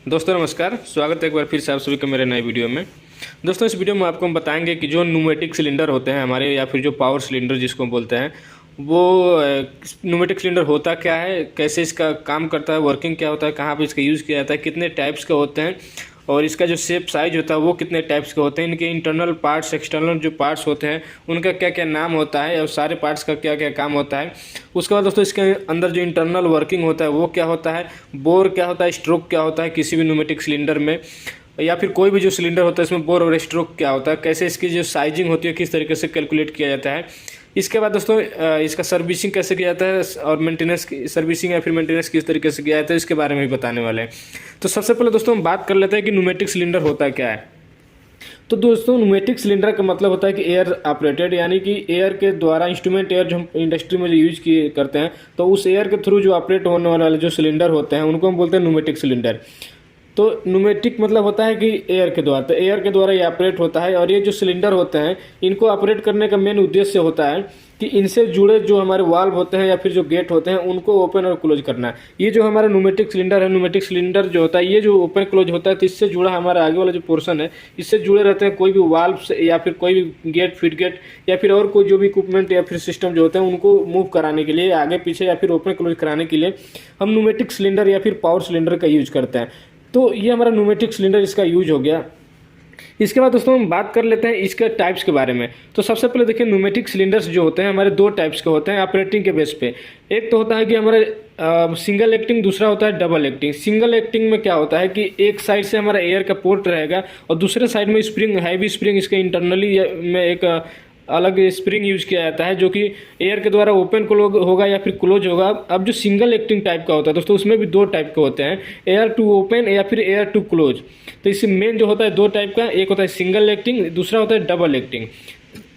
दोस्तों नमस्कार, स्वागत है एक बार फिर से आप सभी का मेरे नए वीडियो में। दोस्तों इस वीडियो में आपको हम बताएंगे कि जो न्यूमेटिक सिलेंडर होते हैं हमारे, या फिर जो पावर सिलेंडर जिसको बोलते हैं, वो न्यूमेटिक सिलेंडर होता क्या है, कैसे इसका काम करता है, वर्किंग क्या होता है, कहाँ पे इसका यूज़ किया जाता है, कितने टाइप्स के होते हैं और इसका जो शेप साइज होता है वो कितने टाइप्स के होते हैं, इनके इंटरनल पार्ट्स एक्सटर्नल जो पार्ट्स होते हैं उनका क्या क्या नाम होता है और सारे पार्ट्स का क्या क्या काम होता है। उसके बाद दोस्तों इसके अंदर जो इंटरनल वर्किंग होता है वो क्या होता है, बोर क्या होता है, स्ट्रोक क्या होता है किसी भी न्यूमेटिक सिलेंडर में, या फिर कोई भी जो सिलेंडर होता है इसमें बोर और स्ट्रोक क्या होता है, कैसे इसकी जो साइजिंग होती है किस तरीके से कैलकुलेट किया जाता है। इसके बाद दोस्तों इसका सर्विसिंग कैसे किया जाता है और मेंटेनेंस की सर्विसिंग या फिर मेंटेनेंस किस तरीके से किया जाता है इसके बारे में भी बताने वाले हैं। तो सबसे पहले दोस्तों हम बात कर लेते हैं कि न्यूमेटिक सिलेंडर होता क्या है। तो दोस्तों न्यूमेटिक सिलेंडर का मतलब होता है कि एयर ऑपरेटेड, यानी कि एयर के द्वारा इंस्ट्रूमेंट एयर जो हम इंडस्ट्री में जो यूज किए करते हैं तो उस एयर के थ्रू जो ऑपरेट होने वाले जो सिलेंडर होते हैं उनको हम बोलते हैं न्यूमेटिक सिलेंडर। तो न्यूमेटिक मतलब होता है कि एयर के द्वारा, तो एयर के द्वारा ये ऑपरेट होता है। और ये जो सिलेंडर होते हैं इनको ऑपरेट करने का मेन उद्देश्य होता है कि इनसे जुड़े जो हमारे वाल्व होते हैं या फिर जो गेट होते हैं उनको ओपन और क्लोज करना। ये जो हमारा न्यूमेटिक सिलेंडर है, न्यूमेटिक सिलेंडर जो होता है ये जो ओपन क्लोज होता है तो इससे जुड़ा हमारा आगे वाला जो पोर्शन है इससे जुड़े रहते हैं कोई भी वाल्व से या फिर कोई भी गेट, फीड गेट या फिर और कोई जो भी इक्विपमेंट या फिर सिस्टम जो होते हैं उनको मूव कराने के लिए, आगे पीछे या फिर ओपन क्लोज कराने के लिए हम न्यूमेटिक सिलेंडर या फिर पावर सिलेंडर का यूज करते हैं। तो ये हमारा न्यूमेटिक सिलेंडर इसका यूज हो गया। इसके बाद दोस्तों हम बात कर लेते हैं इसके टाइप्स के बारे में। तो सबसे पहले देखिए न्यूमेटिक सिलेंडर्स जो होते हैं हमारे दो टाइप्स के होते हैं ऑपरेटिंग के बेस पे। एक तो होता है कि हमारे सिंगल एक्टिंग, दूसरा होता है डबल एक्टिंग। सिंगल एक्टिंग में क्या होता है कि एक साइड से हमारा एयर का पोर्ट रहेगा और दूसरे साइड में स्प्रिंग, हैवी स्प्रिंग इसके इंटरनली में एक अलग स्प्रिंग यूज किया जाता है जो कि एयर के द्वारा ओपन क्लोज होगा या फिर क्लोज होगा। अब जो सिंगल एक्टिंग टाइप का होता है दोस्तों उसमें भी दो टाइप के होते हैं, एयर टू ओपन या फिर एयर टू क्लोज। तो इससे मेन जो होता है दो टाइप का, एक होता है सिंगल एक्टिंग, दूसरा होता है डबल एक्टिंग।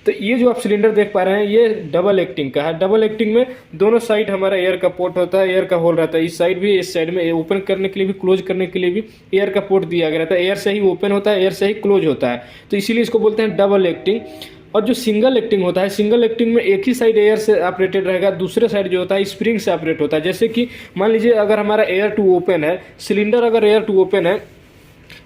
तो ये जो आप सिलेंडर देख पा रहे हैं ये डबल एक्टिंग का है। डबल एक्टिंग में दोनों साइड हमारा एयर का पोर्ट होता है, एयर का होल रहता है, इस साइड भी इस साइड में ओपन करने के लिए भी क्लोज करने के लिए भी एयर का पोर्ट दिया गया रहता है। एयर से ही ओपन होता है, एयर से ही क्लोज होता है, तो इसीलिए इसको बोलते हैं डबल एक्टिंग। और जो सिंगल एक्टिंग होता है, सिंगल एक्टिंग में एक ही साइड एयर से ऑपरेटेड रहेगा, दूसरे साइड जो होता है स्प्रिंग से ऑपरेट होता है। जैसे कि मान लीजिए अगर हमारा एयर टू ओपन है, सिलेंडर अगर एयर टू ओपन है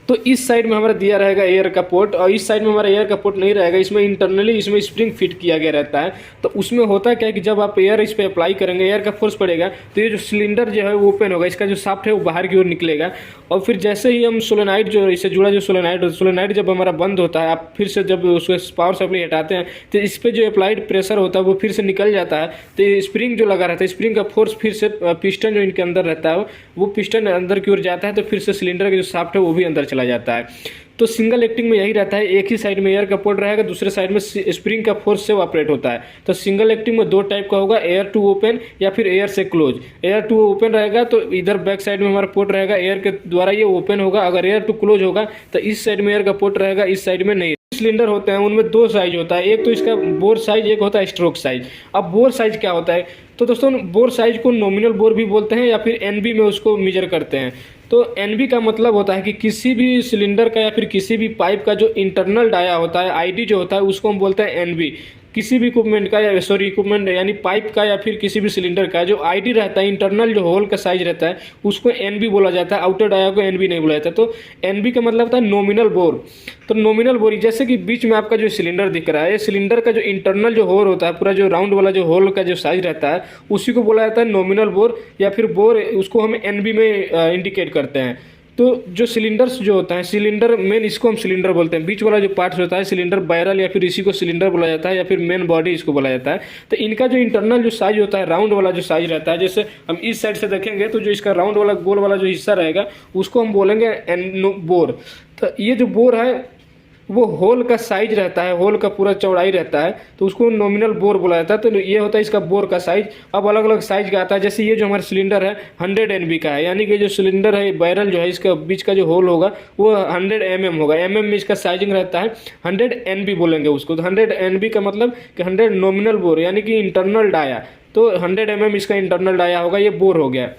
तो इस साइड में हमारा दिया रहेगा एयर का पोर्ट और इस साइड में हमारा एयर का पोर्ट नहीं रहेगा, इसमें इंटरनली इसमें स्प्रिंग फिट किया गया रहता है। तो उसमें होता क्या है कि जब आप एयर इस पर अप्लाई करेंगे, एयर का फोर्स पड़ेगा तो ये जो सिलेंडर जो है वो ओपन होगा, इसका जो शाफ्ट है वो बाहर की ओर निकलेगा। और फिर जैसे ही हम सोलेनाइड जो इससे जुड़ा जो सोलेनाइड जब हमारा बंद होता है, आप फिर से जब उसको पावर सप्लाई हटाते हैं तो इस पर जो अप्लाइड प्रेशर होता है वो फिर से निकल जाता है। तो स्प्रिंग जो लगा रहता है, स्प्रिंग का फोर्स फिर से पिस्टन जो इनके अंदर रहता है वो पिस्टन अंदर की ओर जाता है, तो फिर से सिलेंडर का जो शाफ्ट है वो भी अंदर चला जाता है। तो सिंगल एक्टिंग में यही रहता है, एक ही साइड में एयर का पोर्ट रहेगा, दूसरे साइड में स्प्रिंग का फोर्स से ऑपरेट होता है। तो सिंगल एक्टिंग में दो टाइप का होगा, एयर टू ओपन या फिर एयर से क्लोज। एयर टू ओपन रहेगा तो इधर बैक साइड में हमारा पोर्ट रहेगा, एयर के द्वारा ये ओपन होगा। अगर एयर टू क्लोज होगा तो इस साइड में एयर का पोर्ट रहेगा, इस साइड में नहीं। सिलेंडर होते हैं उनमें दो साइज होता है, एक तो इसका बोर साइज, एक होता है स्ट्रोक साइज। अब बोर साइज क्या होता है, तो दोस्तों बोर साइज को नॉमिनल बोर भी बोलते हैं या फिर एनबी में उसको मेजर करते हैं। तो एनबी का मतलब होता है कि किसी भी सिलेंडर का या फिर किसी भी पाइप का जो इंटरनल डाया होता है, आईडी जो होता है उसको हम बोलते हैं एनबी। किसी भी इक्विपमेंट का या इक्विपमेंट यानी पाइप का या फिर किसी भी सिलेंडर का जो आईडी रहता है, इंटरनल जो होल का साइज रहता है उसको एनबी बोला जाता है, आउटर डाया को एनबी नहीं बोला जाता। तो एनबी का मतलब होता है नॉमिनल बोर। तो नॉमिनल बोर जैसे कि बीच में आपका जो सिलेंडर दिख रहा है, ये सिलेंडर का जो इंटरनल जो होल होता है, पूरा जो राउंड वाला जो होल का जो साइज रहता है उसी को बोला जाता है नॉमिनल बोर या फिर बोर, उसको हम एनबी में इंडिकेट करते हैं। तो जो सिलेंडर्स जो होता है, सिलेंडर मेन इसको हम सिलेंडर बोलते हैं, बीच वाला जो पार्ट्स होता है सिलेंडर बैरल या फिर इसी को सिलेंडर बोला जाता है या फिर मेन बॉडी इसको बोला जाता है। तो इनका जो इंटरनल जो साइज होता है, राउंड वाला जो साइज रहता है, जैसे हम इस साइड से देखेंगे तो जो इसका राउंड वाला गोल वाला जो हिस्सा रहेगा उसको हम बोलेंगे बोर। तो ये जो बोर है वो होल का साइज रहता है, होल का पूरा चौड़ाई रहता है, तो उसको नॉमिनल बोर बोला जाता है। तो ये होता है इसका बोर का साइज। अब अलग अलग साइज का आता है, जैसे ये जो हमारा सिलेंडर है 100 एनबी का है, यानी कि जो सिलेंडर है बैरल जो है इसका बीच का जो होल होगा वो 100 mm होगा, mm में इसका साइजिंग रहता है। 100 एनबी बोलेंगे उसको। तो 100 एनबी का मतलब कि 100 नॉमिनल बोर यानी कि इंटरनल डाया, तो 100 mm इसका इंटरनल डाया होगा, ये बोर हो गया।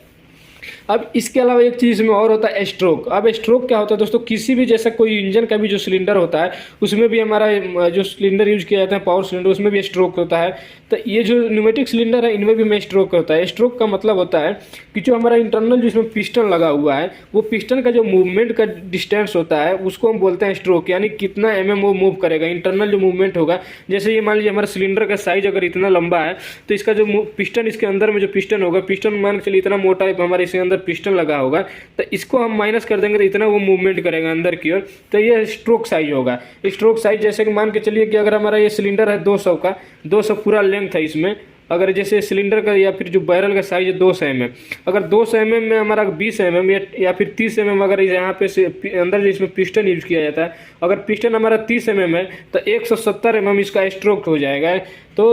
अब इसके अलावा एक चीज़ इसमें और होता है स्ट्रोक। अब स्ट्रोक क्या होता है दोस्तों, किसी भी जैसा कोई इंजन का भी जो सिलेंडर होता है उसमें भी हमारा जो सिलेंडर यूज किया जाता है पावर सिलेंडर, उसमें भी स्ट्रोक होता है। तो ये जो न्यूमेटिक सिलेंडर है इनमें भी में स्ट्रोक होता है। स्ट्रोक का मतलब होता है कि जो हमारा इंटरनल जिसमें पिस्टन लगा हुआ है वो पिस्टन का जो मूवमेंट का डिस्टेंस होता है उसको हम बोलते हैं स्ट्रोक, यानी कितना वो मूव करेगा, इंटरनल जो मूवमेंट होगा। जैसे ये मान लीजिए हमारा सिलेंडर का साइज अगर इतना लंबा है तो इसका जो पिस्टन, इसके अंदर में जो पिस्टन होगा, पिस्टन मान के चलिए इतना मोटा है हमारे इसके अंदर पिस्टन लगा होगा, तो इसको हम माइनस कर देंगे तो इतना वो मूवमेंट करेगा अंदर की ओर, तो ये स्ट्रोक साइज होगा। स्ट्रोक साइज जैसे कि मान के चलिए कि अगर हमारा ये सिलेंडर है 200 का, 200 पूरा लेंथ है इसमें, अगर जैसे सिलेंडर का या फिर जो बैरल का साइज है 200 mm, अगर 200 mm में हमारा 20 mm या फिर 30 mm अगर यहाँ पे से अंदर जो इसमें पिस्टन यूज किया जाता है, अगर पिस्टन हमारा 30 mm है तो 170 mm इसका स्ट्रोक हो जाएगा। तो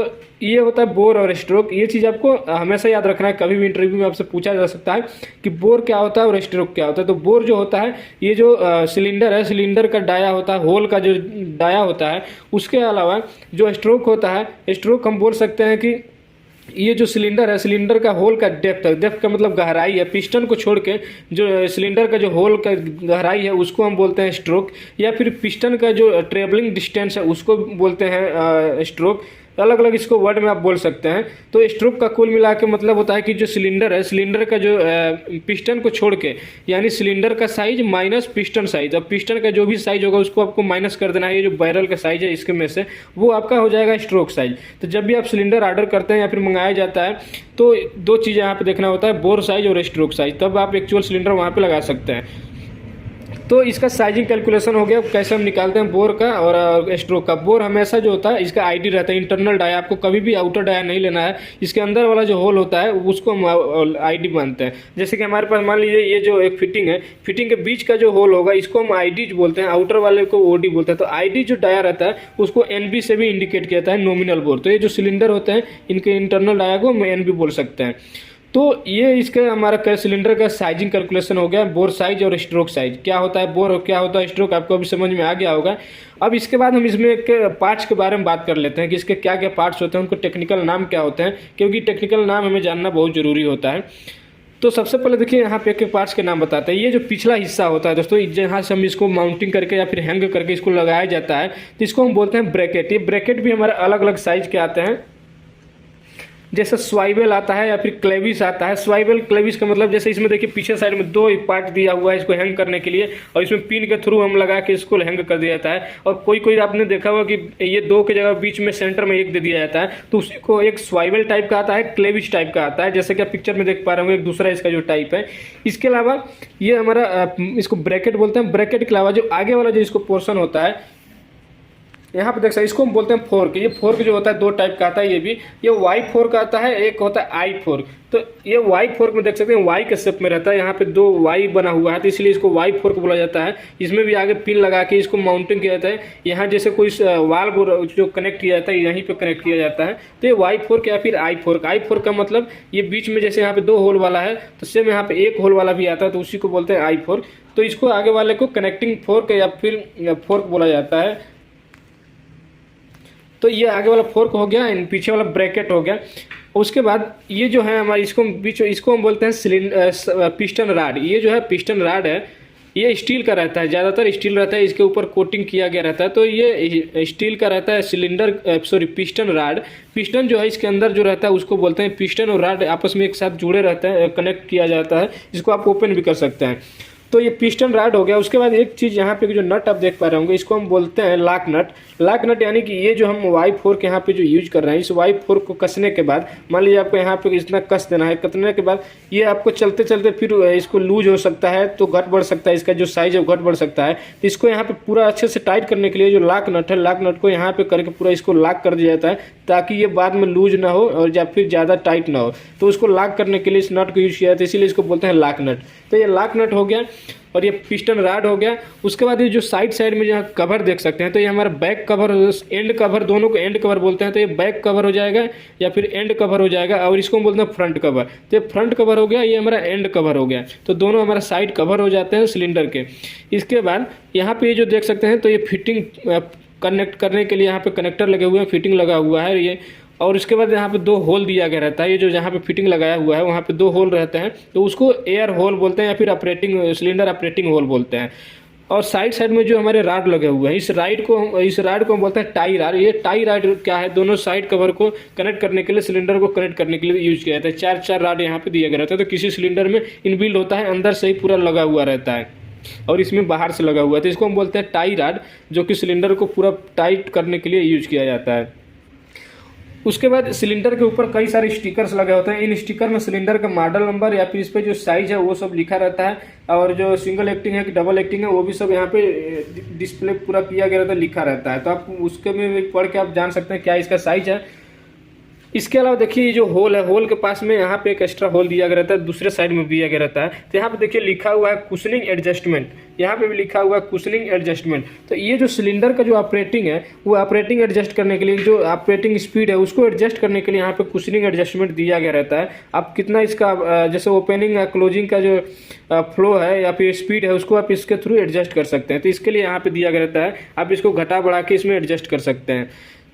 ये होता है बोर और स्ट्रोक। ये चीज़ आपको हमेशा याद रखना है, कभी भी इंटरव्यू में आपसे पूछा जा सकता है कि बोर क्या होता है और स्ट्रोक क्या होता है। तो बोर जो होता है ये जो सिलेंडर है, सिलेंडर का डाया होता है, होल का जो डाया होता है, उसके अलावा जो स्ट्रोक होता है, स्ट्रोक हम बोल सकते हैं कि ये जो सिलेंडर है, सिलेंडर का होल का डेप्थ है, डेप्थ का मतलब गहराई है, पिस्टन को छोड़ के जो सिलेंडर का जो होल का गहराई है उसको हम बोलते हैं स्ट्रोक, या फिर पिस्टन का जो ट्रेवलिंग डिस्टेंस है उसको बोलते हैं स्ट्रोक। अलग अलग इसको वर्ड में आप बोल सकते हैं। तो स्ट्रोक का कुल मिला के मतलब होता है कि जो सिलेंडर है, सिलेंडर का जो पिस्टन को छोड़ के, यानी सिलेंडर का साइज माइनस पिस्टन साइज, अब पिस्टन का जो भी साइज होगा उसको आपको माइनस कर देना है। ये जो बैरल का साइज है इसके में से वो आपका हो जाएगा स्ट्रोक साइज। तो जब भी आप सिलेंडर ऑर्डर करते हैं या फिर मंगाया जाता है तो दो चीज़ें यहाँ पे देखना होता है, बोर साइज और स्ट्रोक साइज, तब आप एक्चुअल सिलेंडर वहाँ पर लगा सकते हैं। तो इसका साइजिंग कैलकुलेशन हो गया, कैसे हम निकालते हैं बोर का और स्ट्रोक का। बोर हमेशा जो होता है इसका आईडी रहता है, इंटरनल डाया, आपको कभी भी आउटर डाया नहीं लेना है, इसके अंदर वाला जो होल होता है उसको हम आईडी मानते हैं। जैसे कि हमारे पास मान लीजिए ये जो एक फिटिंग है, फिटिंग के बीच का जो होल होगा इसको हम आईडी बोलते हैं, आउटर वाले को ओडी बोलते हैं। तो आईडी जो डाया रहता है उसको एनबी से भी इंडिकेट किया जाता है, नॉमिनल बोर। तो ये जो सिलेंडर होते हैं इनके इंटरनल डाया को हम एनबी बोल सकते हैं। तो ये इसका हमारा सिलेंडर का साइजिंग कैलकुलेशन हो गया, बोर साइज और स्ट्रोक साइज। क्या होता है बोर और क्या होता है स्ट्रोक, आपको अभी समझ में आ गया होगा। अब इसके बाद हम इसमें एक पार्ट्स के बारे में बात कर लेते हैं कि इसके क्या क्या पार्ट्स होते हैं, उनको टेक्निकल नाम क्या होते हैं, क्योंकि टेक्निकल नाम हमें जानना बहुत ज़रूरी होता है। तो सबसे पहले देखिए यहाँ पे एक पार्ट्स के नाम बताते हैं। ये जो पिछला हिस्सा होता है दोस्तों, जहाँ से हम इसको माउंटिंग करके या फिर हैंग करके इसको लगाया जाता है, तो इसको हम बोलते हैं ब्रैकेट। ये ब्रैकेट भी हमारे अलग अलग साइज के आते हैं, जैसे स्वाइबल आता है या फिर क्लेविस आता है। स्वाइबल क्लेविस का मतलब जैसे इसमें देखिए पीछे साइड में दो पार्ट दिया हुआ है इसको हैंग करने के लिए, और इसमें पिन के थ्रू हम लगा के इसको हैंग कर दिया जाता है। और कोई कोई आपने देखा होगा कि ये दो की जगह बीच में सेंटर में एक दे दिया जाता है, तो उसी को एक स्वाइबल टाइप का आता है, क्लेविस टाइप का आता है, जैसे कि आप पिक्चर में देख पा रहे होंगे एक दूसरा इसका जो टाइप है। इसके अलावा ये हमारा इसको ब्रैकेट बोलते हैं। ब्रैकेट के अलावा जो आगे वाला जो इसको पोर्शन होता है यहाँ पे देख सकते हैं, इसको हम बोलते हैं फोर्क। ये फोर्क जो होता है दो टाइप का आता है, ये भी ये वाई फोर्क आता है, एक होता है आई फोर्क। तो ये वाई फोर्क में देख सकते हैं वाई के शेप में रहता है, यहाँ पे दो वाई बना हुआ है तो इसलिए इसको वाई फोर्क बोला जाता है। इसमें भी आगे पिन लगा के इसको माउंटिंग किया जाता है, यहाँ जैसे कोई वाल्व जो कनेक्ट किया जाता है यहीं पे कनेक्ट किया जाता है। तो ये वाई फोर्क या फिर आई फोर्क। आई फोर्क का मतलब ये बीच में जैसे यहाँ पे दो होल वाला है तो सेम यहाँ पे एक होल वाला भी आता है, तो उसी को बोलते हैं आई फोर्क। तो इसको आगे वाले को कनेक्टिंग फोर्क या फिर फोर्क बोला जाता है। तो ये आगे वाला फोर्क हो गया, पीछे वाला ब्रैकेट हो गया। उसके बाद ये जो है हमारे इसको हम बोलते हैं पिस्टन राड। ये जो है पिस्टन राड है, ये स्टील का रहता है, ज़्यादातर स्टील रहता है, इसके ऊपर कोटिंग किया गया रहता है। तो ये स्टील का रहता है पिस्टन राड। पिस्टन जो है इसके अंदर जो रहता है उसको बोलते हैं पिस्टन और राड आपस में एक साथ जुड़े रहते हैं, कनेक्ट किया जाता है, जिसको आप ओपन भी कर सकते हैं। तो ये पिस्टन राड हो गया। उसके बाद एक चीज़ यहाँ पे जो नट आप देख पा रहे होंगे इसको हम बोलते हैं लॉक नट। लॉक नट यानी कि ये जो हम वाई फोर्क यहाँ पे जो यूज कर रहे हैं, इस वाई फोर्क को कसने के बाद मान लीजिए आपको यहाँ पे इतना कस देना है, कसने के बाद ये आपको चलते चलते फिर इसको लूज हो सकता है, तो घट बढ़ सकता है, इसका जो साइज है वो घट बढ़ सकता है। तो इसको यहाँ पे पूरा अच्छे से टाइट करने के लिए जो लॉक नट है, लॉक नट को यहाँ पे करके पूरा इसको लॉक कर दिया जाता है ताकि ये बाद में लूज ना हो और या फिर ज़्यादा टाइट ना हो। तो उसको लॉक करने के लिए इस नट को यूज किया जाता है, इसीलिए इसको बोलते हैं लॉक नट। तो ये लॉक नट हो गया और ये पिस्टन राड हो गया। उसके बाद ये जो साइड में जहाँ कवर देख सकते हैं, तो ये हमारा बैक कवर, एंड कवर, दोनों को एंड कवर बोलते हैं। तो ये बैक कवर हो जाएगा या फिर एंड कवर हो जाएगा, और इसको हम बोलते हैं फ्रंट कवर। तो ये फ्रंट कवर हो गया, ये हमारा एंड कवर हो गया। तो दोनों हमारा साइड कवर हो जाते हैं सिलेंडर के। इसके बाद यहाँ पे ये जो देख सकते हैं, तो ये फिटिंग कनेक्ट करने के लिए यहाँ पे कनेक्टर लगे हुए हैं, फिटिंग लगा हुआ है ये। और उसके बाद यहाँ पे 2 होल दिया गया रहता है। ये जो जहाँ पे फिटिंग लगाया हुआ है वहाँ पे 2 होल रहते हैं, तो उसको एयर होल बोलते हैं या फिर ऑपरेटिंग सिलेंडर ऑपरेटिंग होल बोलते हैं। और साइड साइड में जो हमारे राड लगे हुए हैं, इस राड को हम बोलते हैं टाई राड। ये टाई राड क्या है, दोनों साइड कवर को कनेक्ट करने के लिए, सिलेंडर को कनेक्ट करने के लिए यूज किया जाता है। 4 राड यहाँ पे दिया गया रहता है। तो किसी सिलेंडर में इनबिल्ट होता है, अंदर से ही पूरा लगा हुआ रहता है और इसमें बाहर से लगा हुआ है, तो इसको हम बोलते हैं टाई राड, जो कि सिलेंडर को पूरा टाइट करने के लिए यूज किया जाता है। उसके बाद सिलेंडर के ऊपर कई सारे स्टिकर्स लगे होते हैं। इन स्टिकर में सिलेंडर का मॉडल नंबर या फिर इस पे जो साइज है वो सब लिखा रहता है, और जो सिंगल एक्टिंग है कि डबल एक्टिंग है वो भी सब यहाँ पे डिस्प्ले पूरा किया गया रहता है, लिखा रहता है। तो आप उसके में पढ़ के आप जान सकते हैं क्या इसका साइज है। इसके अलावा देखिए ये जो होल है, होल के पास में यहाँ पे एक एक्स्ट्रा होल दिया गया रहता है, दूसरे साइड में दिया गया रहता है। तो यहाँ पे देखिए लिखा हुआ है कुशनिंग एडजस्टमेंट, यहाँ पे भी लिखा हुआ है कुशनिंग एडजस्टमेंट। तो ये जो सिलेंडर का जो ऑपरेटिंग है वो ऑपरेटिंग एडजस्ट करने के लिए, जो ऑपरेटिंग स्पीड है उसको एडजस्ट करने के लिए यहाँ पे कुशनिंग एडजस्टमेंट दिया गया रहता है। आप कितना इसका जैसे ओपनिंग या क्लोजिंग का जो फ्लो है या फिर स्पीड है उसको आप इसके थ्रू एडजस्ट कर सकते हैं। तो इसके लिए यहाँ पे दिया गया रहता है, आप इसको घटा बढ़ा के इसमें एडजस्ट कर सकते हैं।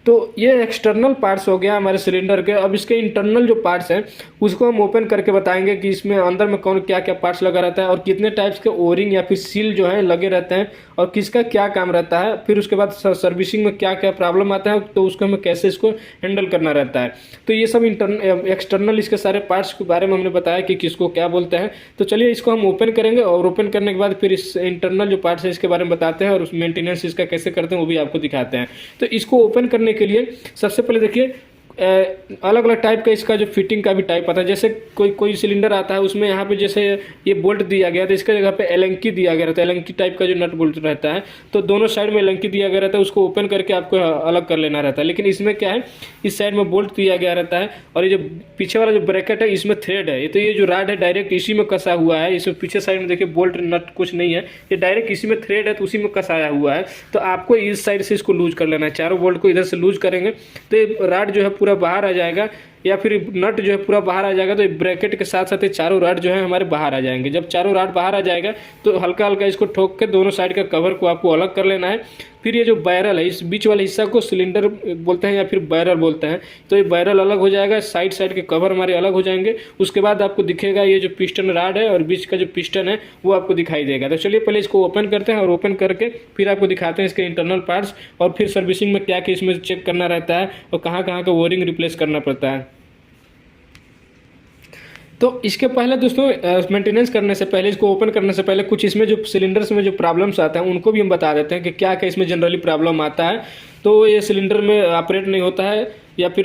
तो ये एक्सटर्नल पार्ट्स हो गया हमारे सिलेंडर के। अब इसके इंटरनल जो पार्ट्स हैं उसको हम ओपन करके बताएंगे कि इसमें अंदर में कौन क्या क्या पार्ट्स लगा रहता है और कितने टाइप्स के ओरिंग या फिर सील जो है लगे रहते हैं और किसका क्या काम रहता है। फिर उसके बाद सर्विसिंग में क्या क्या प्रॉब्लम आता है तो उसको हमें कैसे इसको हैंडल करना रहता है। तो ये सब एक्सटर्नल इसके सारे पार्ट्स के बारे में हमने बताया कि किसको क्या बोलते हैं। तो चलिए इसको हम ओपन करेंगे और ओपन करने के बाद फिर इस इंटरनल जो पार्ट्स है इसके बारे में बताते हैं और उस मेंटेनेंस इसका कैसे करते हैं वो भी आपको दिखाते हैं। तो इसको ओपन करने के लिए सबसे पहले देखिए अलग अलग टाइप का इसका जो फिटिंग का भी टाइप आता है। जैसे कोई सिलेंडर आता है उसमें यहाँ पे जैसे ये बोल्ट दिया गया तो इसका जगह पे एलंकी दिया गया रहता है, एलंकी टाइप का जो नट बोल्ट रहता है। तो दोनों साइड में एलंकी दिया गया रहता है, उसको ओपन करके आपको अलग कर लेना रहता है। लेकिन इसमें क्या है, इस साइड में बोल्ट दिया गया रहता है और ये जो पीछे वाला जो ब्रैकेट है इसमें थ्रेड है। तो ये जो राड है डायरेक्ट इसी में कसा हुआ है। इसमें पीछे साइड में देखिए बोल्ट नट कुछ नहीं है, ये डायरेक्ट इसी में थ्रेड है तो उसी में कसाया हुआ है। तो आपको इस साइड से इसको लूज कर लेना है, चारों बोल्ट को इधर से लूज करेंगे तो ये राड जो है पूरा बाहर आ जाएगा या फिर नट जो है पूरा बाहर आ जाएगा। तो ब्रैकेट के साथ साथ ये चारों राड जो है हमारे बाहर आ जाएंगे। जब चारों राड बाहर आ जाएगा तो हल्का हल्का इसको ठोक के दोनों साइड का कवर को आपको अलग कर लेना है। फिर ये जो बैरल है इस बीच वाले हिस्सा को सिलेंडर बोलते हैं या फिर बैरल बोलते हैं। तो ये बैरल अलग हो जाएगा, साइड साइड के कवर हमारे अलग हो जाएंगे। उसके बाद आपको दिखेगा ये जो पिस्टन राड है और बीच का जो पिस्टन है वो आपको दिखाई देगा। तो चलिए पहले इसको ओपन करते हैं और ओपन करके फिर आपको दिखाते हैं इसके इंटरनल पार्ट्स और फिर सर्विसिंग में क्या क्या इसमें चेक करना रहता है और कहाँ कहाँ का वोरिंग रिप्लेस करना पड़ता है। तो इसके पहले दोस्तों मेंटेनेंस करने से पहले, इसको ओपन करने से पहले कुछ इसमें जो सिलेंडर्स में जो प्रॉब्लम्स आते हैं उनको भी हम बता देते हैं कि क्या क्या इसमें जनरली प्रॉब्लम आता है। तो ये सिलेंडर में ऑपरेट नहीं होता है या फिर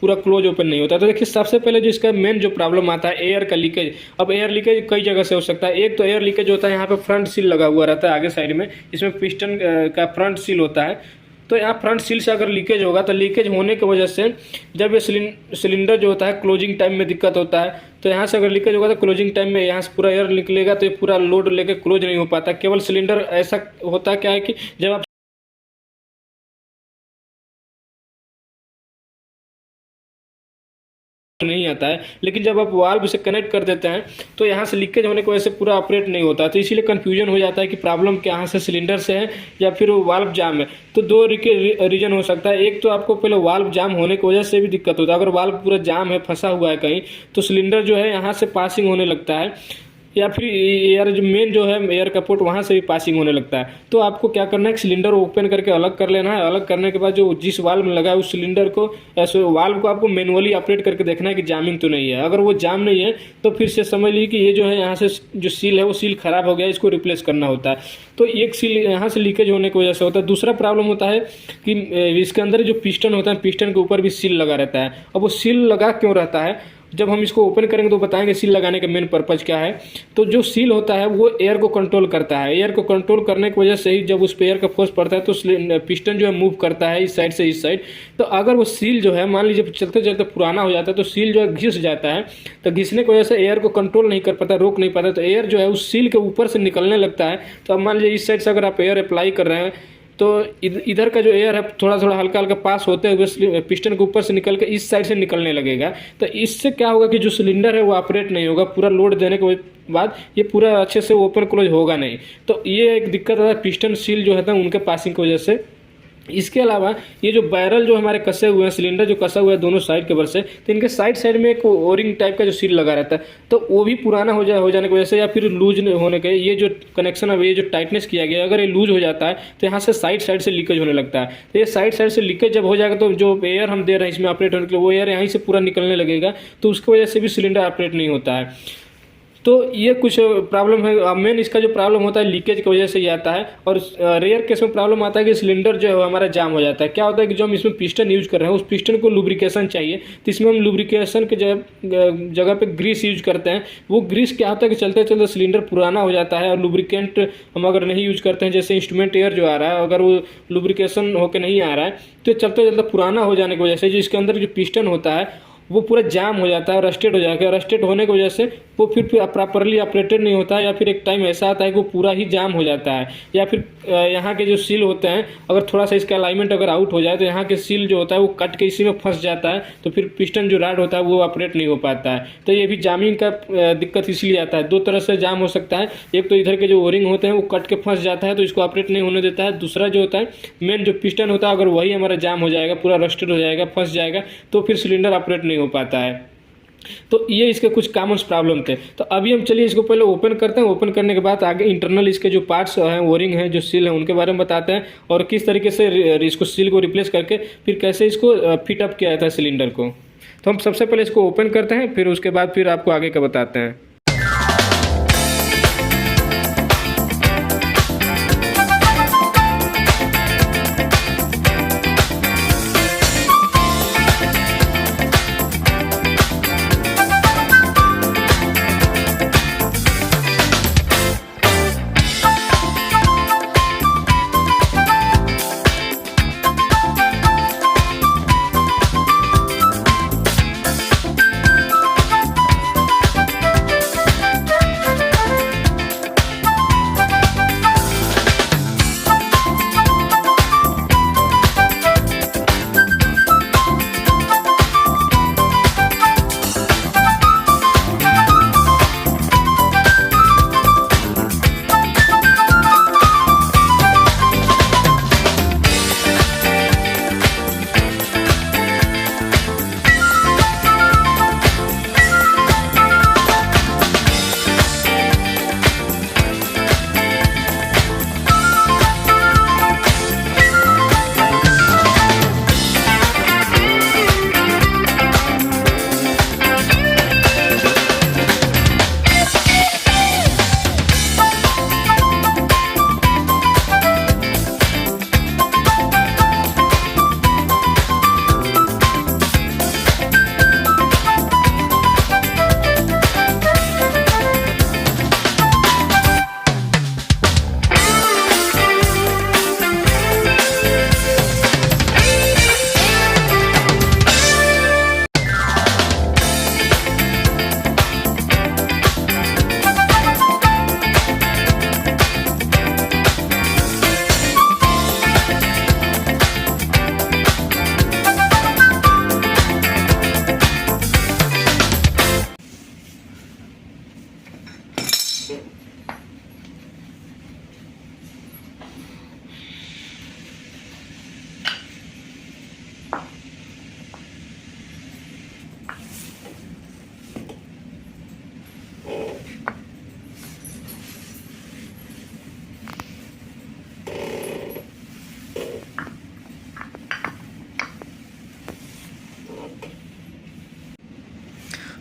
पूरा क्लोज ओपन नहीं होता है। तो देखिए सबसे पहले जो इसका मेन जो प्रॉब्लम आता है एयर का लीकेज। अब एयर लीकेज कई जगह से हो सकता है। एक तो एयर लीकेज होता है यहाँ पे फ्रंट सील लगा हुआ रहता है आगे साइड में, इसमें पिस्टन का फ्रंट सील होता है। तो यहाँ फ्रंट सील से अगर लीकेज होगा तो लीकेज होने की वजह से जब ये सिलेंडर जो होता है क्लोजिंग टाइम में दिक्कत होता है। तो यहाँ से अगर लीकेज होगा तो क्लोजिंग टाइम में यहाँ से पूरा एयर निकलेगा तो ये पूरा लोड लेके क्लोज नहीं हो पाता। केवल सिलेंडर ऐसा होता है क्या है कि जब आप नहीं आता है, लेकिन जब आप वाल्व से कनेक्ट कर देते हैं तो यहाँ से लीकेज होने की वजह से पूरा ऑपरेट नहीं होता। तो इसीलिए कंफ्यूजन हो जाता है कि प्रॉब्लम यहाँ से सिलेंडर से है या फिर वाल्व जाम है। तो दो रीजन हो सकता है। एक तो आपको पहले वाल्व जाम होने की वजह से भी दिक्कत होता है। अगर वाल्व पूरा जाम है, फंसा हुआ है कहीं, तो सिलेंडर जो है यहाँ से पासिंग होने लगता है या फिर एयर जो मेन जो है एयर का पोर्ट वहाँ से भी पासिंग होने लगता है। तो आपको क्या करना है, सिलेंडर ओपन करके अलग कर लेना है। अलग करने के बाद जो जिस वाल्व में लगा है उस सिलेंडर को ऐसे वाल्व को आपको मैनुअली ऑपरेट करके देखना है कि जामिंग तो नहीं है। अगर वो जाम नहीं है तो फिर से समझ लीजिए कि ये जो है यहाँ से जो सील है वो सील खराब हो गया, इसको रिप्लेस करना होता है। तो एक सील यहाँ से लीकेज होने की वजह से होता है। दूसरा प्रॉब्लम होता है कि इसके अंदर जो पिस्टन होता है, पिस्टन के ऊपर भी सील लगा रहता है। अब वो सील लगा क्यों रहता है, जब हम इसको ओपन करेंगे तो बताएंगे सील लगाने का मेन पर्पज क्या है। तो जो सील होता है वो एयर को कंट्रोल करता है। एयर को कंट्रोल करने की वजह से ही जब उस पे एयर का फोर्स पड़ता है तो पिस्टन जो है मूव करता है इस साइड से इस साइड। तो अगर वो सील जो है मान लीजिए चलते चलते पुराना हो जाता है तो सील जो है घिस जाता है। तो घिसने की वजह से एयर को कंट्रोल नहीं कर पाता, रोक नहीं पाता। तो एयर जो है उस सील के ऊपर से निकलने लगता है। तो अब मान लीजिए इस साइड से अगर आप एयर अप्लाई कर रहे हैं तो इधर का जो एयर है थोड़ा थोड़ा हल्का हल्का पास होते हुए पिस्टन के ऊपर से निकल के इस साइड से निकलने लगेगा। तो इससे क्या होगा कि जो सिलेंडर है वो ऑपरेट नहीं होगा। पूरा लोड देने के बाद ये पूरा अच्छे से ओपन क्लोज होगा नहीं। तो ये एक दिक्कत है पिस्टन सील जो है उनके पासिंग की वजह से इसके अलावा ये जो बैरल जो हमारे कसे हुए हैं, सिलेंडर जो कसा हुआ है दोनों साइड कवर से, तो इनके साइड साइड में एक ओरिंग टाइप का जो सील लगा रहता है, तो वो भी पुराना हो जाने की वजह से या फिर लूज होने के, ये जो कनेक्शन है, ये जो टाइटनेस किया गया है, अगर ये लूज हो जाता है तो यहाँ से साइड से लीकेज होने लगता है। तो ये साइड से लीकेज जब हो जाएगा तो जो एयर हम दे रहे हैं इसमें ऑपरेट होने के लिए, वो एयर यहीं से पूरा निकलने लगेगा, तो उसकी वजह से भी सिलेंडर ऑपरेट नहीं होता है। तो ये कुछ प्रॉब्लम है। मेन इसका जो प्रॉब्लम होता है लीकेज की वजह से ये आता है। और रेयर केस में प्रॉब्लम आता है कि सिलेंडर जो है हमारा जाम हो जाता है। क्या होता है कि जो हम इसमें पिस्टन यूज कर रहे हैं उस पिस्टन को लुब्रिकेशन चाहिए, तो इसमें हम लुब्रिकेशन के जगह पे ग्रीस यूज करते हैं। वो ग्रीस क्या होता है कि चलते चलते सिलेंडर पुराना हो जाता है, और लुब्रिकेंट हम अगर नहीं यूज करते हैं, जैसे इंस्ट्रूमेंट एयर जो आ रहा है, अगर वो लुब्रिकेशन होकर नहीं आ रहा है तो चलते चलते पुराना हो जाने की वजह से जो इसके अंदर जो पिस्टन होता है वो पूरा जाम हो जाता है, रस्टेड हो जाएगा। रस्टेड होने की वजह से वो फिर प्रॉपरली ऑपरेटेड नहीं होता है, या फिर एक टाइम ऐसा आता है कि वो पूरा ही जाम हो जाता है। या फिर यहाँ के जो सील होते हैं, अगर थोड़ा सा इसका अलाइनमेंट अगर आउट हो जाए तो यहाँ के सील जो होता है वो कट के इसी में फंस जाता है, तो फिर पिस्टन जो राड होता है वो ऑपरेट नहीं हो पाता है। तो ये भी जामिंग का दिक्कत इसलिए आता है। दो तरह से जाम हो सकता है, एक तो इधर के जो ओरिंग होते हैं वो कट के फंस जाता है तो इसको ऑपरेट नहीं होने देता है। दूसरा जो होता है मेन जो पिस्टन होता है, अगर वही हमारा जाम हो जाएगा, पूरा रस्टेड हो जाएगा, फंस जाएगा, तो फिर सिलेंडर ऑपरेट नहीं हो पाता है। तो ये इसके कुछ कॉमन प्रॉब्लम थे। तो अभी हम चलिए इसको पहले ओपन करते हैं। ओपन करने के बाद आगे इंटरनल इसके जो पार्ट्स हैं, ओरिंग हैं, जो सील हैं, उनके बारे में बताते हैं, और किस तरीके से इसको सील को रिप्लेस करके फिर कैसे इसको फिट अप किया जाता है सिलेंडर को। तो हम सबसे पहले इसको ओपन करते हैं, फिर उसके बाद फिर आपको आगे का बताते हैं।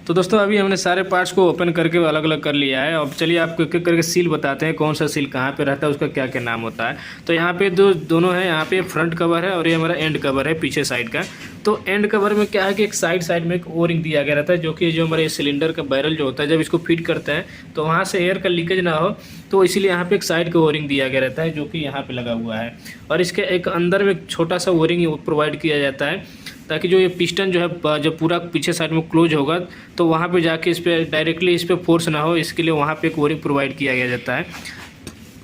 तो दोस्तों अभी हमने सारे पार्ट्स को ओपन करके अलग अलग कर लिया है। अब चलिए आपको एक एक करके सील बताते हैं, कौन सा सील कहाँ पे रहता है, उसका क्या क्या नाम होता है। तो यहाँ पे दोनों हैं, यहाँ पे फ्रंट कवर है और ये हमारा एंड कवर है पीछे साइड का। तो एंड कवर में क्या है कि एक साइड में एक ओरिंग दिया गया रहता है, जो कि जो हमारे सिलेंडर का बैरल जो होता है, जब इसको फिट करते हैं तो वहाँ से एयर का लीकेज ना हो, तो इसीलिए यहाँ पे एक साइड का ओरिंग दिया गया रहता है, जो कि यहाँ पे लगा हुआ है। और इसके एक अंदर में एक छोटा सा ओरिंग प्रोवाइड किया जाता है, ताकि जो ये पिस्टन जो है जब पूरा पीछे साइड में क्लोज होगा तो वहाँ पे जाके इस पर डायरेक्टली इस पर फोर्स ना हो, इसके लिए वहाँ पे एक ओरिंग प्रोवाइड किया गया जाता है।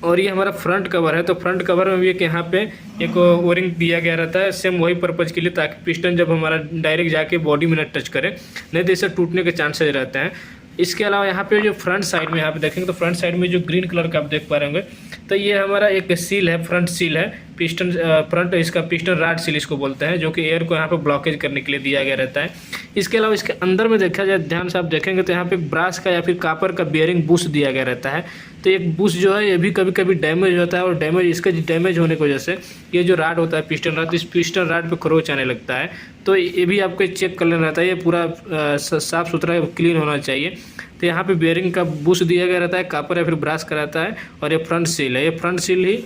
और ये हमारा फ्रंट कवर है, तो फ्रंट कवर में भी एक यहाँ पे एक ओरिंग दिया गया रहता है, सेम वही पर्पज़ के लिए, ताकि पिस्टन जब हमारा डायरेक्ट जाके बॉडी में न टच करे, नहीं तो इससे टूटने के चांसेस रहते हैं। इसके अलावा यहाँ पे जो फ्रंट साइड में यहाँ पे देखेंगे तो फ्रंट साइड में जो ग्रीन कलर का आप देख पा रहे होंगे, तो ये हमारा एक सील है, फ्रंट सील है, पिस्टन फ्रंट इसका पिस्टन रॉड सील इसको बोलते हैं, जो कि एयर को यहाँ पे ब्लॉकेज करने के लिए दिया गया रहता है। इसके अलावा इसके अंदर में देखा जाए, ध्यान से आप देखेंगे तो यहाँ पे ब्रास का या फिर कापर का बेयरिंग बुश दिया गया रहता है। तो एक बुश जो है ये भी कभी कभी डैमेज होता है, और इसका डैमेज होने की वजह से ये जो राड होता है पिस्टन राड, इस पिस्टन राड पे खरोच आने लगता है। तो ये भी आपको चेक कर लेना रहता है, ये पूरा साफ़ सुथरा क्लीन होना चाहिए। तो यहाँ पे बेयरिंग का बुश दिया गया रहता है, कापर या फिर ब्रास का रहता है, और ये फ्रंट सील है। ये फ्रंट सील ही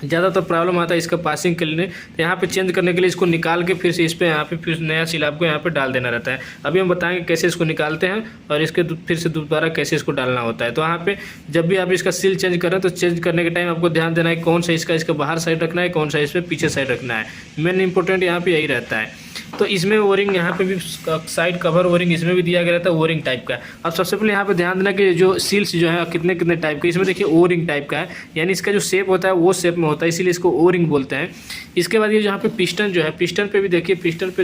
ज़्यादातर प्रॉब्लम आता है इसका पासिंग के लिए। तो यहाँ पे चेंज करने के लिए इसको निकाल के फिर से इस पे यहाँ पे फिर नया सील आपको यहाँ पे डाल देना रहता है। अभी हम बताएंगे कैसे इसको निकालते हैं और इसके फिर से दोबारा कैसे इसको डालना होता है। तो यहाँ पे जब भी आप इसका सील चेंज करें तो चेंज करने के टाइम आपको ध्यान देना है कौन सा इसका बाहर साइड रखना है, कौन सा इस पर पीछे साइड रखना है। मेन इंपॉर्टेंट यहाँ पे यही रहता है। तो इसमें ओरिंग यहाँ पे भी साइड कवर ओरिंग इसमें भी दिया गया रहता है ओरिंग टाइप का। अब सबसे पहले यहाँ पे ध्यान देना कि जो सील्स जो है कितने कितने टाइप के, इसमें देखिए ओरिंग टाइप का है, यानी इसका जो शेप होता है वो शेप में होता है, इसीलिए इसको ओरिंग बोलते हैं। इसके बाद ये जहाँ पे पिस्टन जो है, पिस्टन पे भी देखिए, पिस्टन पे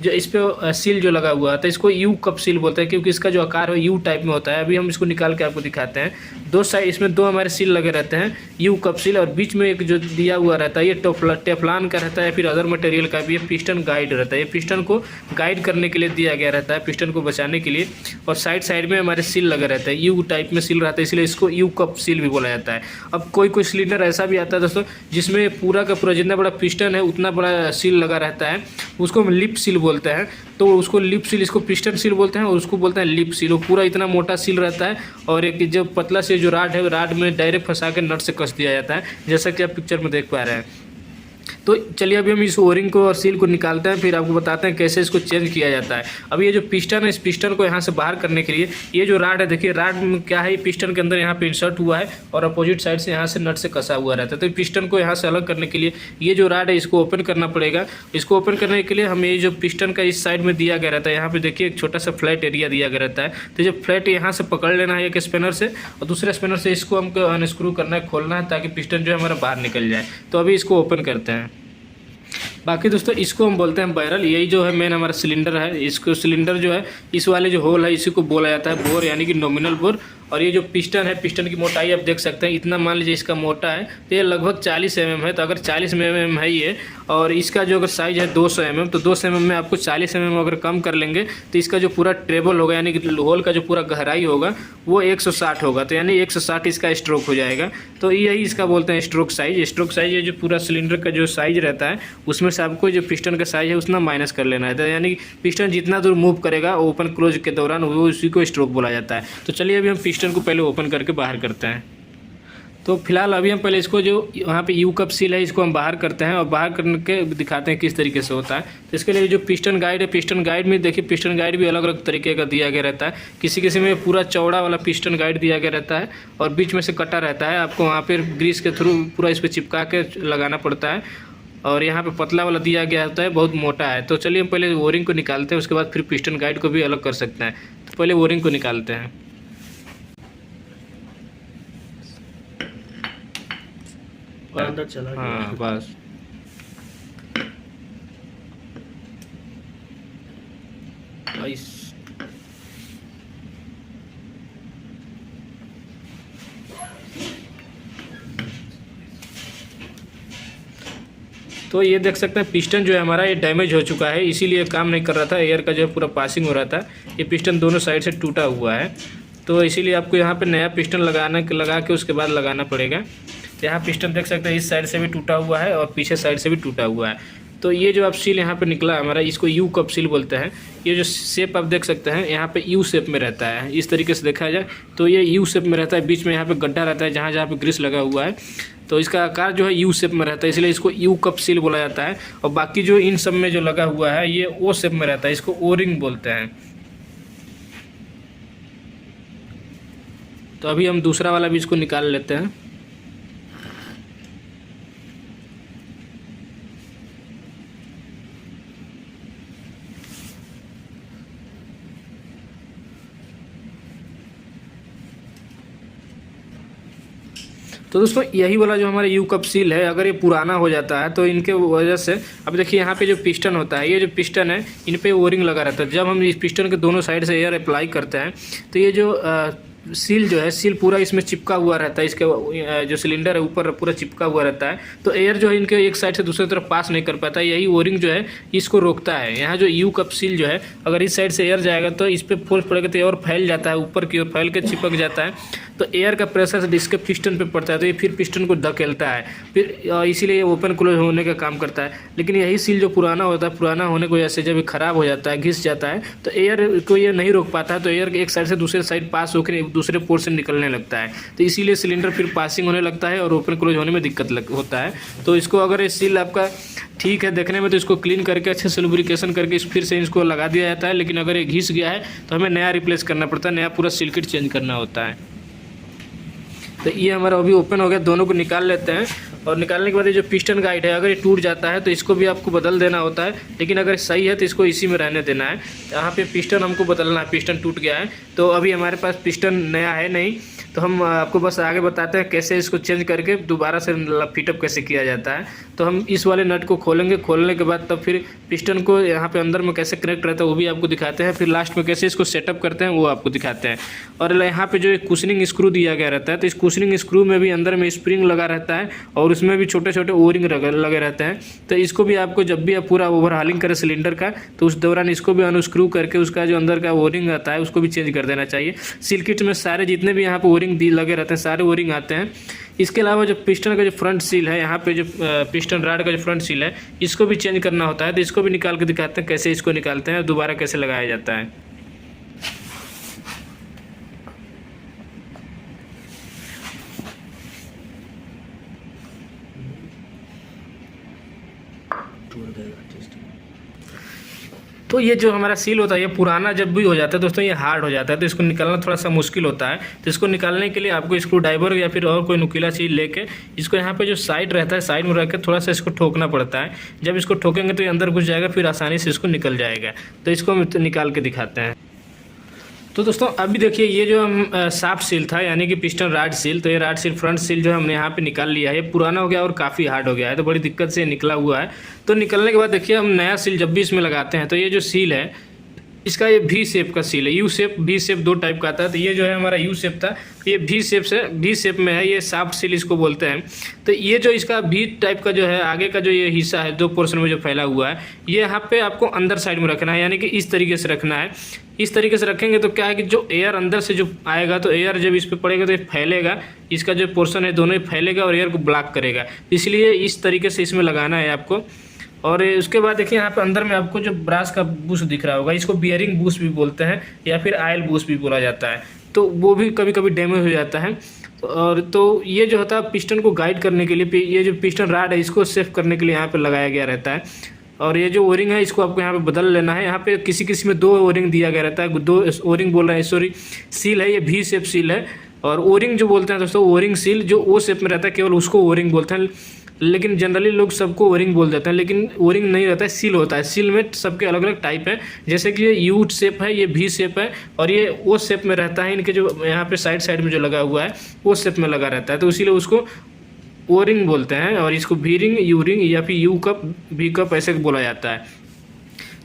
जो इस पे सील जो लगा हुआ है इसको यू कप सील बोलते हैं, क्योंकि इसका जो आकार है यू टाइप में होता है। अभी हम इसको निकाल के आपको दिखाते हैं। दो साइड इसमें दो हमारे सील लगे रहते हैं, यू कप सील, और बीच में एक जो दिया हुआ रहता है ये टेफ्लॉन का रहता है, फिर अदर मटेरियल का भी। ये पिस्टन गाइड रहता है, ये पिस्टन को गाइड करने के लिए दिया गया रहता है, पिस्टन को बचाने के लिए। और साइड साइड में हमारे सील लगे रहते हैं, यू टाइप में सील रहता है, इसलिए इसको यू कप सील भी बोला जाता है। अब कोई कोई सिलेंडर ऐसा भी आता है दोस्तों जिसमें पूरा का पूरा जितना बड़ा पिस्टन है उतना बड़ा सील लगा रहता है, उसको हम लिप सील बोलते हैं। तो उसको लिप सील, इसको पिस्टन सील बोलते हैं और उसको बोलते हैं लिप सील। वो पूरा इतना मोटा सील रहता है, और एक जो पतला से जो राड है, राड में डायरेक्ट फंसा के नट से कस दिया जाता है, जैसा कि आप पिक्चर में देख पा रहे हैं। तो चलिए अभी हम इस ओरिंग को और सील को निकालते हैं, फिर आपको बताते हैं कैसे इसको चेंज किया जाता है। अब ये जो पिस्टन है, इस पिस्टन को यहाँ से बाहर करने के लिए ये जो राड है, देखिए राड में क्या है, ये पिस्टन के अंदर यहाँ पे इंसर्ट हुआ है और अपोजिट साइड से यहाँ से नट से कसा हुआ रहता है। तो पिस्टन को यहाँ से अलग करने के लिए ये जो राड है इसको ओपन करना पड़ेगा। इसको ओपन करने के लिए हम ये जो पिस्टन का इस साइड में दिया गया रहता है, यहाँ पे देखिए एक छोटा सा फ्लैट एरिया दिया गया रहता है। तो जो फ्लैट यहाँ से पकड़ लेना है एक स्पेनर से, और दूसरे स्पेनर से इसको हमको अनस्क्रू करना है, खोलना है, ताकि पिस्टन जो है हमारा बाहर निकल जाए। तो अभी इसको ओपन करते हैं। बाकी दोस्तों इसको हम बोलते हैं बैरल। यही जो है मेन हमारा सिलेंडर है, इसको सिलेंडर जो है इस वाले जो होल है इसी को बोला जाता है बोर, यानी कि नॉमिनल बोर। और ये जो पिस्टन है, पिस्टन की मोटाई आप देख सकते हैं, इतना मान लीजिए इसका मोटा है, तो ये लगभग 40 mm है। तो अगर 40 mm है ये, और इसका जो अगर साइज़ है 200 mm, तो 200 mm में आपको 40 mm अगर कम कर लेंगे तो इसका जो पूरा ट्रेबल होगा, यानी कि होल का जो पूरा गहराई होगा वो 160 होगा। तो यानी 160 इसका स्ट्रोक हो जाएगा। तो यही इसका बोलते हैं स्ट्रोक साइज। स्ट्रोक साइज ये जो पूरा सिलेंडर का जो साइज रहता है उसमें से आपको जो पिस्टन का साइज है उतना माइनस कर लेना है। तो यानी पिस्टन जितना दूर मूव करेगा ओपन क्लोज के दौरान, वो उसी को स्ट्रोक बोला जाता है। तो चलिए अभी हम पिस्टन को पहले ओपन करके बाहर करते हैं। तो फिलहाल अभी हम पहले इसको जो यहाँ पे यू कप सील है इसको हम बाहर करते हैं, और बाहर करके दिखाते हैं किस तरीके से होता है। तो इसके लिए जो पिस्टन गाइड है, पिस्टन गाइड में देखिए पिस्टन गाइड भी अलग अलग तरीके का दिया गया रहता है। किसी किसी में पूरा चौड़ा वाला पिस्टन गाइड दिया गया रहता है और बीच में से कटा रहता है, आपको वहाँ पर ग्रीस के थ्रू पूरा इस पर चिपका के लगाना पड़ता है। और यहाँ पे पतला वाला दिया गया होता है, बहुत मोटा है। तो चलिए हम पहले ओरिंग को निकालते हैं, उसके बाद फिर पिस्टन गाइड को भी अलग कर सकते हैं। तो पहले ओरिंग को निकालते हैं। अंदर चला गया। हाँ बस। तो ये देख सकते हैं पिस्टन जो है हमारा ये डैमेज हो चुका है, इसीलिए काम नहीं कर रहा था। एयर का जो है पूरा पासिंग हो रहा था, ये पिस्टन दोनों साइड से टूटा हुआ है। तो इसीलिए आपको यहाँ पे नया पिस्टन लगा के उसके बाद लगाना पड़ेगा। तो यहाँ पिस्टन देख सकते हैं इस साइड से भी टूटा हुआ है और पीछे साइड से भी टूटा हुआ है। तो ये जो आप सील यहाँ पे निकला हमारा, इसको यू कप सील बोलते हैं। ये जो शेप आप देख सकते हैं यहाँ पे यू शेप में रहता है, इस तरीके से देखा जाए तो ये यू शेप में रहता है। बीच में यहाँ पे गड्ढा रहता है जहाँ जहाँ पे ग्रीस लगा हुआ है, तो इसका आकार जो है यू शेप में रहता है, इसलिए इसको यू कप सील बोला जाता है। और बाकी जो इन सब में जो लगा हुआ है ये ओ शेप में रहता है, इसको ओ रिंग बोलते हैं। तो अभी हम दूसरा वाला भी इसको निकाल लेते हैं। तो दोस्तों यही वाला जो हमारा यू कप सील है, अगर ये पुराना हो जाता है तो इनके वजह से, अब देखिए यहाँ पे जो पिस्टन होता है, ये जो पिस्टन है इन पे ओरिंग लगा रहता है। जब हम इस पिस्टन के दोनों साइड से एयर अप्लाई करते हैं तो ये जो सील जो है, सील पूरा इसमें चिपका हुआ रहता है, इसके जो सिलेंडर है ऊपर पूरा चिपका हुआ रहता है, तो एयर जो है इनके एक साइड से दूसरी तरफ पास नहीं कर पाता। यही ओरिंग जो है इसको रोकता है। यहाँ जो यू कप सील जो है, अगर इस साइड से एयर जाएगा तो इस पर फोर्स पड़ेगा तो और फैल जाता है, ऊपर की ओर फैल के चिपक जाता है, तो एयर का प्रेशर इसके पिस्टन पे पड़ता है, तो ये फिर पिस्टन को धकेलता है, फिर इसीलिए ये ओपन क्लोज होने का काम करता है। लेकिन यही सील जो पुराना होता है, पुराना होने की वजह से जब ये खराब हो जाता है, घिस जाता है, तो एयर को ये नहीं रोक पाता है, तो एयर एक साइड से दूसरे साइड पास होकर दूसरे पोर्ट से निकलने लगता है, तो इसीलिए सिलेंडर फिर पासिंग होने लगता है और ओपन क्लोज होने में दिक्कत होता है। तो इसको अगर ये सील आपका ठीक है देखने में, तो इसको क्लीन करके अच्छे से लुब्रिकेशन करके फिर से इसको लगा दिया जाता है। लेकिन अगर ये घिस गया है तो हमें नया रिप्लेस करना पड़ता है, नया पूरा सील किट चेंज करना होता है। तो ये हमारा अभी ओपन हो गया, दोनों को निकाल लेते हैं। और निकालने के बाद ये जो पिस्टन गाइड है, अगर ये टूट जाता है तो इसको भी आपको बदल देना होता है, लेकिन अगर सही है तो इसको इसी में रहने देना है। यहाँ पे पिस्टन हमको बदलना है, पिस्टन टूट गया है, तो अभी हमारे पास पिस्टन नया है नहीं, तो हम आपको बस आगे बताते हैं कैसे इसको चेंज करके दोबारा से फिटअप कैसे किया जाता है। तो हम इस वाले नट को खोलेंगे, खोलने के बाद तब फिर पिस्टन को यहाँ पे अंदर में कैसे कनेक्ट रहता है वो भी आपको दिखाते हैं, फिर लास्ट में कैसे इसको सेटअप करते हैं वो आपको दिखाते हैं। और यहाँ पे जो एक कुशनिंग स्क्रू दिया गया रहता है, तो इस कुशनिंग स्क्रू में भी अंदर में स्प्रिंग लगा रहता है और उसमें भी छोटे छोटे ओरिंग लगे रहते हैं। तो इसको भी आपको जब भी आप पूरा ओवरहालिंग करें सिलेंडर का, तो उस दौरान इसको भी अनस्क्रू करके उसका जो अंदर का ओरिंग आता है उसको भी चेंज कर देना चाहिए। सील किट में सारे जितने भी यहाँ पे ओरिंग लगे रहते हैं सारे ओरिंग आते हैं। इसके अलावा जो पिस्टन का जो फ्रंट सील है, यहाँ पे जो पिस्टन रॉड का जो फ्रंट सील है, इसको भी चेंज करना होता है। तो इसको भी निकाल के दिखाते हैं कैसे इसको निकालते हैं और दोबारा कैसे लगाया जाता है। तो ये जो हमारा सील होता है, ये पुराना जब भी हो जाता है दोस्तों, ये हार्ड हो जाता है, तो इसको निकालना थोड़ा सा मुश्किल होता है। तो इसको निकालने के लिए आपको स्क्रू ड्राइवर या फिर और कोई नुकीला चीज़ लेके इसको यहाँ पे जो साइड रहता है साइड में रख के थोड़ा सा इसको ठोकना पड़ता है। जब इसको ठोकेंगे तो ये अंदर घुस जाएगा, फिर आसानी से इसको निकल जाएगा। तो इसको हम निकाल के दिखाते हैं। तो दोस्तों अभी देखिए, ये जो हम साफ सील था यानी कि पिस्टन रॉड सील, तो ये रॉड सील फ्रंट सील जो हमने यहाँ पे निकाल लिया है, ये पुराना हो गया और काफ़ी हार्ड हो गया है, तो बड़ी दिक्कत से निकला हुआ है। तो निकलने के बाद देखिए, हम नया सील जब भी इसमें लगाते हैं तो ये जो सील है इसका ये भी शेप का सील है, यू शेप भी शेप दो टाइप का आता है। तो ये जो है हमारा यू शेप था, ये भी शेप में है, ये साफ्ट सील इसको बोलते हैं। तो ये जो इसका भी टाइप का जो है आगे का जो ये हिस्सा है दो पोर्शन में जो फैला हुआ है, ये यहाँ पे आपको अंदर साइड में रखना है, यानी कि इस तरीके से रखना है। इस तरीके से रखेंगे तो क्या है कि जो एयर अंदर से जो आएगा, तो एयर जब इस पर पड़ेगा तो ये फैलेगा, इसका जो पोर्शन है दोनों ही फैलेगा और एयर को ब्लॉक करेगा। इसलिए इस तरीके से इसमें लगाना है आपको। और उसके बाद देखिए, यहाँ पे अंदर में आपको जो ब्रास का बूश दिख रहा होगा, इसको बियरिंग बूश भी बोलते हैं या फिर आयल बूश भी बोला जाता है। तो वो भी कभी कभी डैमेज हो जाता है। और तो ये जो होता है पिस्टन को गाइड करने के लिए, ये जो पिस्टन रॉड है इसको सेफ करने के लिए यहाँ पे लगाया गया रहता है। और ये जो ओरिंग है इसको आपको यहाँ पे बदल लेना है। यहाँ पे किसी किसी में दो ओरिंग दिया गया रहता है, दो ओरिंग बोल रहे हैं, सॉरी सील है, ये भी शेप सील है। और ओरिंग जो बोलते हैं दोस्तों, ओरिंग सील जो ओ शेप में रहता है केवल उसको ओरिंग बोलते हैं, लेकिन जनरली लोग सबको ओरिंग बोल देते हैं, लेकिन ओरिंग नहीं रहता है, सील होता है। सील में सबके अलग अलग टाइप है, जैसे कि ये यू शेप है, ये भी शेप है, और ये ओ शेप में रहता है। इनके जो यहाँ पे साइड में जो लगा हुआ है वो शेप में लगा रहता है, तो इसीलिए उसको ओरिंग बोलते हैं। और इसको भी रिंग, यू रिंग या फिर यू कप, भी कप ऐसे बोला जाता है।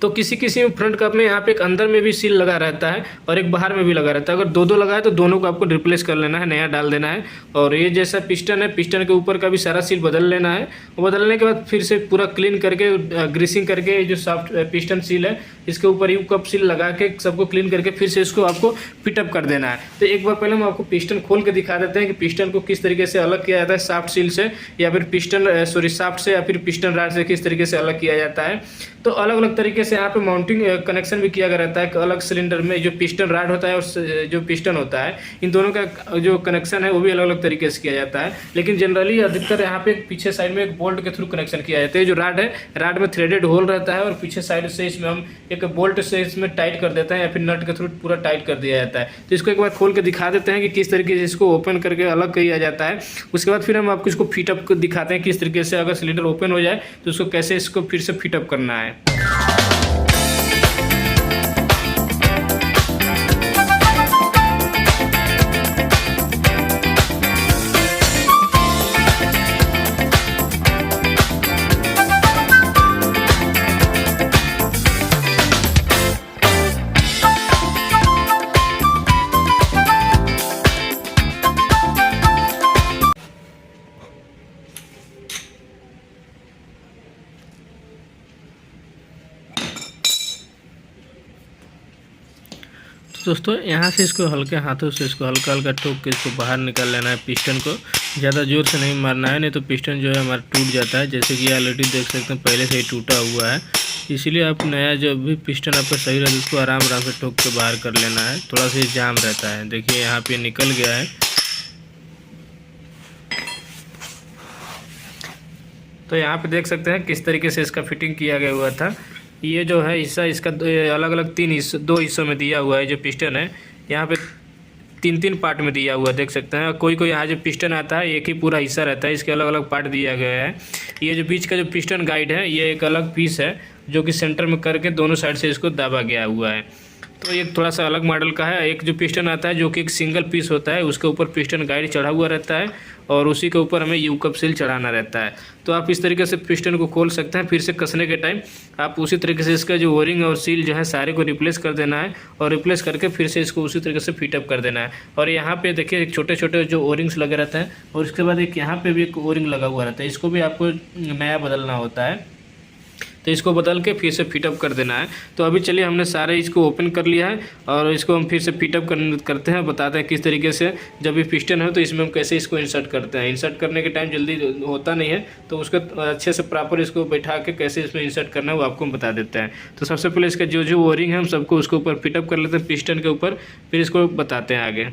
तो किसी किसी में फ्रंट कप में यहाँ पे एक अंदर में भी सील लगा रहता है और एक बाहर में भी लगा रहता है। अगर दो दो लगा है तो दोनों को आपको रिप्लेस कर लेना है, नया डाल देना है। और ये जैसा पिस्टन है, पिस्टन के ऊपर का भी सारा सील बदल लेना है। बदलने के बाद फिर से पूरा क्लीन करके ग्रीसिंग करके जो सॉफ्ट पिस्टन सील है इसके ऊपर यू कप सील लगा के सबको क्लीन करके फिर से इसको आपको फिटअप कर देना है। तो एक बार पहले हम आपको पिस्टन खोल के दिखा देते हैं कि पिस्टन को किस तरीके से अलग किया जाता है सॉफ्ट सील से, या फिर सॉफ्ट से, या फिर पिस्टन रॉड से किस तरीके से अलग किया जाता है। तो अलग अलग तरीके से यहाँ पे माउंटिंग कनेक्शन भी किया गया रहता है। अलग सिलेंडर में जो पिस्टन रॉड होता है और जो पिस्टन होता है, इन दोनों का जो कनेक्शन है वो भी अलग अलग तरीके से किया जाता है। लेकिन जनरली अधिकतर यहाँ पे पीछे साइड में एक बोल्ट के थ्रू कनेक्शन किया जाता है। जो रॉड है, रॉड में थ्रेडेड होल रहता है और पीछे साइड से इसमें हम एक बोल्ट से इसमें टाइट कर देते हैं या फिर नट के थ्रू पूरा टाइट कर दिया जाता है। तो इसको एक बार खोल के दिखा देते हैं कि किस तरीके से इसको ओपन करके अलग किया जाता है। उसके बाद फिर हम आपको इसको फिटअप दिखाते हैं किस तरीके से अगर सिलेंडर ओपन हो जाए तो उसको कैसे इसको फिर से फिटअप करना है। दोस्तों यहाँ से इसको हल्के हाथों से इसको हल्का हल्का ठोक के इसको बाहर निकाल लेना है। पिस्टन को ज़्यादा ज़ोर से नहीं मारना है, नहीं तो पिस्टन जो है हमारा टूट जाता है। जैसे कि ऑलरेडी देख सकते हैं पहले से ही टूटा हुआ है। इसीलिए आप नया जो भी पिस्टन आपका सही रहता है उसको आराम आराम से ठोक के बाहर कर लेना है। थोड़ा सा जाम रहता है, देखिए यहाँ पे निकल गया है। तो यहाँ पे देख सकते हैं किस तरीके से इसका फिटिंग किया गया हुआ था। ये जो है हिस्सा इसका अलग अलग दो हिस्सों में दिया हुआ है। जो पिस्टन है यहाँ पे तीन पार्ट में दिया हुआ है, देख सकते हैं। कोई यहाँ जो पिस्टन आता है एक ही पूरा हिस्सा रहता है, इसके अलग अलग पार्ट दिया गया है। ये जो बीच का जो पिस्टन गाइड है ये एक अलग पीस है जो कि सेंटर में करके दोनों साइड से इसको दाबा गया हुआ है। तो ये थोड़ा सा अलग मॉडल का है। एक जो पिस्टन आता है जो कि एक सिंगल पीस होता है, उसके ऊपर पिस्टन गाइड चढ़ा हुआ रहता है और उसी के ऊपर हमें यू कप सील चढ़ाना रहता है। तो आप इस तरीके से पिस्टन को खोल सकते हैं। फिर से कसने के टाइम आप उसी तरीके से इसका जो ओरिंग और सील जो है सारे को रिप्लेस कर देना है और रिप्लेस करके फिर से इसको उसी तरीके से फिटअप कर देना है। और यहाँ पे देखिए एक छोटे छोटे जो ओरिंग्स लगे रहते हैं और उसके बाद एक यहाँ पे भी एक ओरिंग लगा हुआ रहता है, इसको भी आपको नया बदलना होता है। तो इसको बदल के फिर से फिटअप कर देना है। तो अभी चलिए हमने सारे इसको ओपन कर लिया है और इसको हम फिर से फिटअप करते हैं, बताते हैं किस तरीके से जब भी पिस्टन है तो इसमें हम कैसे इसको इंसर्ट करते हैं। इंसर्ट करने के टाइम जल्दी होता नहीं है, तो उसको अच्छे से प्रॉपर इसको बैठा के कैसे इसमें इंसर्ट करना है वो आपको हम बता देते हैं। तो सबसे पहले इसका जो जो ओरिंग है हम सबको उसके ऊपर फिटअप कर लेते हैं पिस्टन के ऊपर, फिर इसको बताते हैं आगे।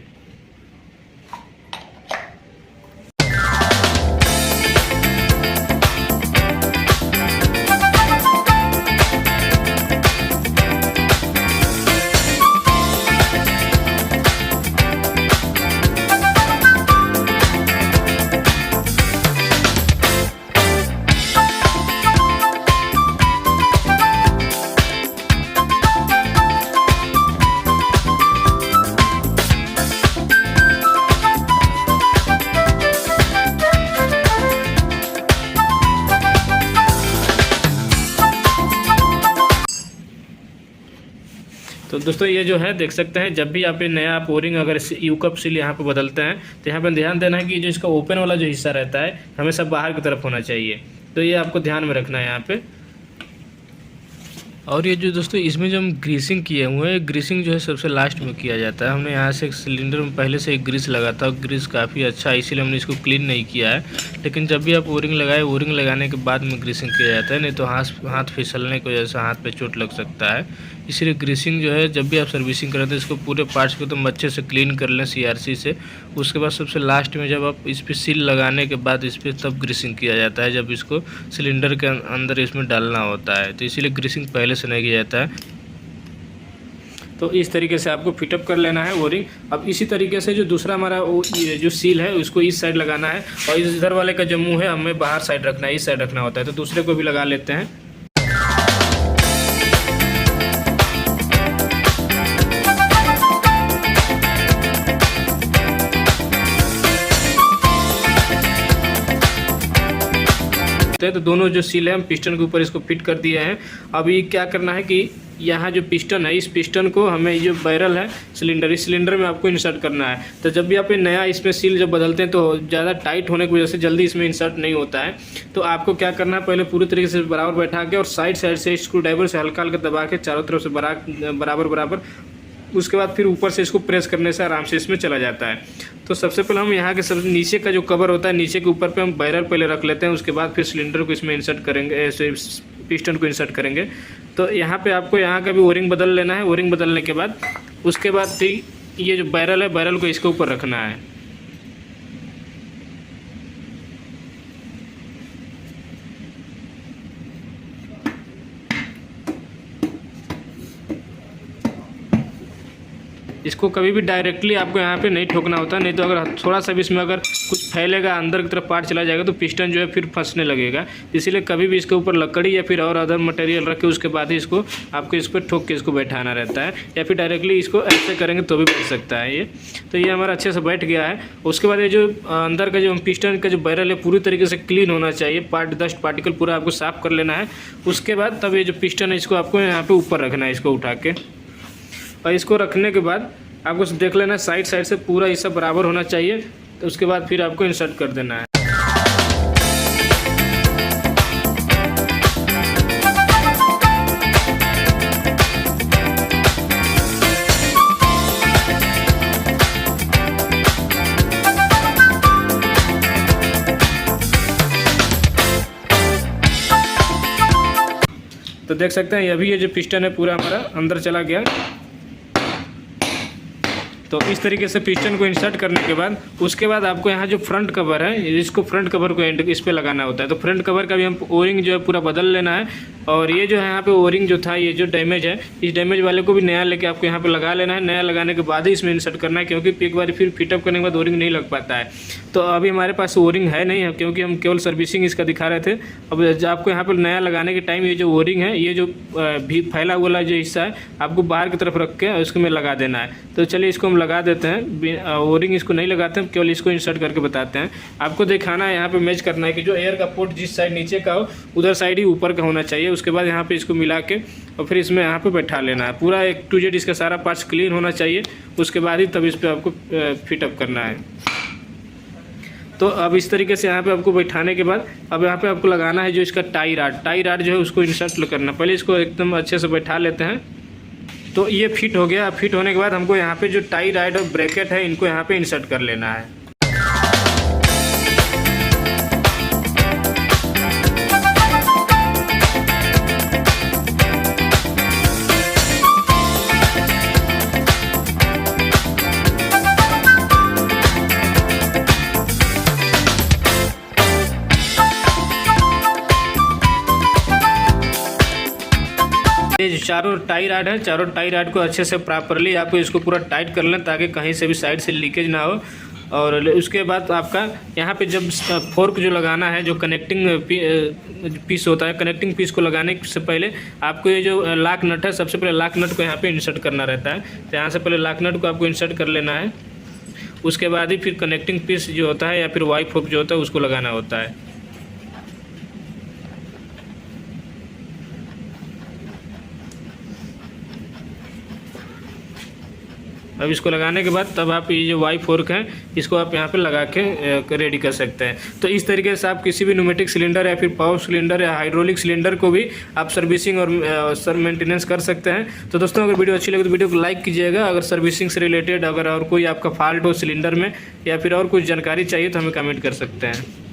तो दोस्तों ये जो है देख सकते हैं जब भी आप ये नया ओरिंग अगर यू कप सील यहाँ पे बदलते हैं तो यहाँ पे ध्यान देना है कि जो इसका ओपन वाला जो हिस्सा रहता है हमेशा बाहर की तरफ होना चाहिए। तो ये आपको ध्यान में रखना है यहाँ पे। और ये जो दोस्तों इसमें जो हम ग्रीसिंग किए हुए हैं, ग्रीसिंग जो है सबसे लास्ट में किया जाता है। हमने यहाँ से एक सिलेंडर में पहले से एक ग्रीस लगा था, ग्रीस काफ़ी अच्छा है इसीलिए हमने इसको क्लीन नहीं किया है। लेकिन जब भी आप ओरिंग लगाए, ओरिंग लगाने के बाद में ग्रीसिंग किया जाता है, नहीं तो हाथ फिसलने की वजह से हाथ पे चोट लग सकता है। इसीलिए ग्रीसिंग जो है जब भी आप सर्विसिंग करें तो इसको पूरे पार्ट्स को तो अच्छे से क्लीन कर लें CRC से। उसके बाद सबसे लास्ट में जब आप इस पर सील लगाने के बाद इस पर तब ग्रीसिंग किया जाता है, जब इसको सिलेंडर के अंदर इसमें डालना होता है। तो इसीलिए ग्रीसिंग पहले से नहीं किया जाता है। तो इस तरीके से आपको फिटअप कर लेना है ओरिंग। अब इसी तरीके से जो दूसरा हमारा जो सील है उसको इस साइड लगाना है और इस इधर वाले का जो मुँह है हमें बाहर साइड रखना है, इस साइड रखना होता है। तो दूसरे को भी लगा लेते हैं। तो दोनों जो सील है हम पिस्टन के ऊपर इसको फिट कर दिए हैं। अभी क्या करना है कि यहाँ जो पिस्टन है इस पिस्टन को हमें ये बैरल है सिलेंडर, इस सिलेंडर में आपको इंसर्ट करना है। तो जब भी आप ये नया इसमें सील जब बदलते हैं तो ज़्यादा टाइट होने की वजह से जल्दी इसमें इंसर्ट नहीं होता है। तो आपको क्या करना है, पहले पूरी तरीके से बराबर बैठा के और साइड से स्क्रू ड्राइवर से हल्का हल्का दबा के चारों तरफ से बराबर, उसके बाद फिर ऊपर से इसको प्रेस करने से आराम से इसमें चला जाता है। तो सबसे पहले हम यहाँ के सब नीचे का जो कवर होता है नीचे के ऊपर पे हम बैरल पहले रख लेते हैं, उसके बाद फिर सिलेंडर को इसमें इंसर्ट करेंगे, ऐसे पिस्टन को इंसर्ट करेंगे। तो यहाँ पे आपको यहाँ का भी ओरिंग बदल लेना है। ओरिंग बदलने के बाद उसके बाद ये जो बैरल है बैरल को इसके ऊपर रखना है। इसको कभी भी डायरेक्टली आपको यहाँ पे नहीं ठोकना होता, नहीं तो अगर थोड़ा सा भी इसमें अगर कुछ फैलेगा अंदर की तरफ पार्ट चला जाएगा तो पिस्टन जो है फिर फंसने लगेगा। इसीलिए कभी भी इसके ऊपर लकड़ी या फिर और अदर मटेरियल रख के उसके बाद ही इसको आपको इस पर ठोक के इसको बैठाना रहता है, या फिर डायरेक्टली इसको ऐसे करेंगे तो भी बैठ सकता है ये। तो ये हमारा अच्छे से बैठ गया है। उसके बाद ये जो अंदर का जो पिस्टन का जो बैरल है पूरी तरीके से क्लीन होना चाहिए, डस्ट पार्टिकल पूरा आपको साफ़ कर लेना है। उसके बाद तब ये जो पिस्टन है इसको आपको यहाँ पे ऊपर रखना है, इसको उठा के। और इसको रखने के बाद आपको देख लेना साइड से पूरा ये सब बराबर होना चाहिए। तो उसके बाद फिर आपको इंसर्ट कर देना है। तो देख सकते हैं अभी ये जो पिस्टन है पूरा हमारा अंदर चला गया। तो इस तरीके से पिस्टन को इंसर्ट करने के बाद उसके बाद आपको यहाँ जो फ्रंट कवर है, इसको फ्रंट कवर को इस पे लगाना होता है। तो फ्रंट कवर का भी हम ओरिंग जो है पूरा बदल लेना है। और ये जो है यहाँ पे ओरिंग जो था, ये जो डैमेज है, इस डैमेज वाले को भी नया लेके आपको यहाँ पे लगा लेना है। नया लगाने के बाद ही इसमें इंसर्ट करना है, क्योंकि एक बार फिर फिटअप करने के बाद ओरिंग नहीं लग पाता है। तो अभी हमारे पास ओरिंग है नहीं है, क्योंकि हम केवल सर्विसिंग इसका दिखा रहे थे। अब आपको यहाँ पर नया लगाने के टाइम ये जो ओरिंग है, ये जो भी फैला हुआ जो हिस्सा है, आपको बाहर की तरफ रख के उसको में लगा देना है। तो चलिए इसको हम लगा देते हैं। ओरिंग इसको नहीं लगाते हैं, केवल इसको इंसर्ट करके बताते हैं। आपको दिखाना है यहाँ पे मैच करना है कि जो एयर का पोर्ट जिस साइड नीचे का हो उधर साइड ही ऊपर का होना चाहिए। उसके बाद यहाँ पे इसको मिला के और फिर इसमें यहाँ पे बैठा लेना है। पूरा A to Z इसका सारा पार्ट्स क्लीन होना चाहिए, उसके बाद ही तब इस पर आपको फिटअप करना है। तो अब इस तरीके से यहाँ पे आपको बैठाने के बाद अब यहाँ पे आपको लगाना है जो इसका टाई राड जो है उसको इंसर्ट करना। पहले इसको एकदम अच्छे से बैठा लेते हैं। तो ये फिट हो गया। फिट होने के बाद हमको यहाँ पे जो टाई राड और ब्रैकेट है, इनको यहाँ पे इंसर्ट कर लेना है। ये जो चारों टाई राड है, चारों टाई राड को अच्छे से प्रॉपरली आपको इसको पूरा टाइट कर लें, ताकि कहीं से भी साइड से लीकेज ना हो। और उसके बाद आपका यहाँ पे जब फोर्क जो लगाना है, जो कनेक्टिंग पीस होता है, कनेक्टिंग पीस को लगाने से पहले आपको ये जो लॉक नट है, सबसे पहले लॉक नट को यहाँ पे इंसर्ट करना रहता है। तो यहाँ से पहले लॉक नट को आपको इंसर्ट कर लेना है। उसके बाद ही फिर कनेक्टिंग पीस जो होता है या फिर वाई फोर्क जो होता है उसको लगाना होता है। अब इसको लगाने के बाद तब आप ये जो वाई फोर्क है इसको आप यहाँ पे लगा के रेडी कर सकते हैं। तो इस तरीके से आप किसी भी न्यूमेटिक सिलेंडर या फिर पावर सिलेंडर या हाइड्रोलिक सिलेंडर को भी आप सर्विसिंग और मेंटेनेंस कर सकते हैं। तो दोस्तों, अगर वीडियो अच्छी लगे तो वीडियो को लाइक कीजिएगा। अगर सर्विसिंग से रिलेटेड अगर और कोई आपका फॉल्ट हो सिलेंडर में या फिर और कुछ जानकारी चाहिए तो हमें कमेंट कर सकते हैं।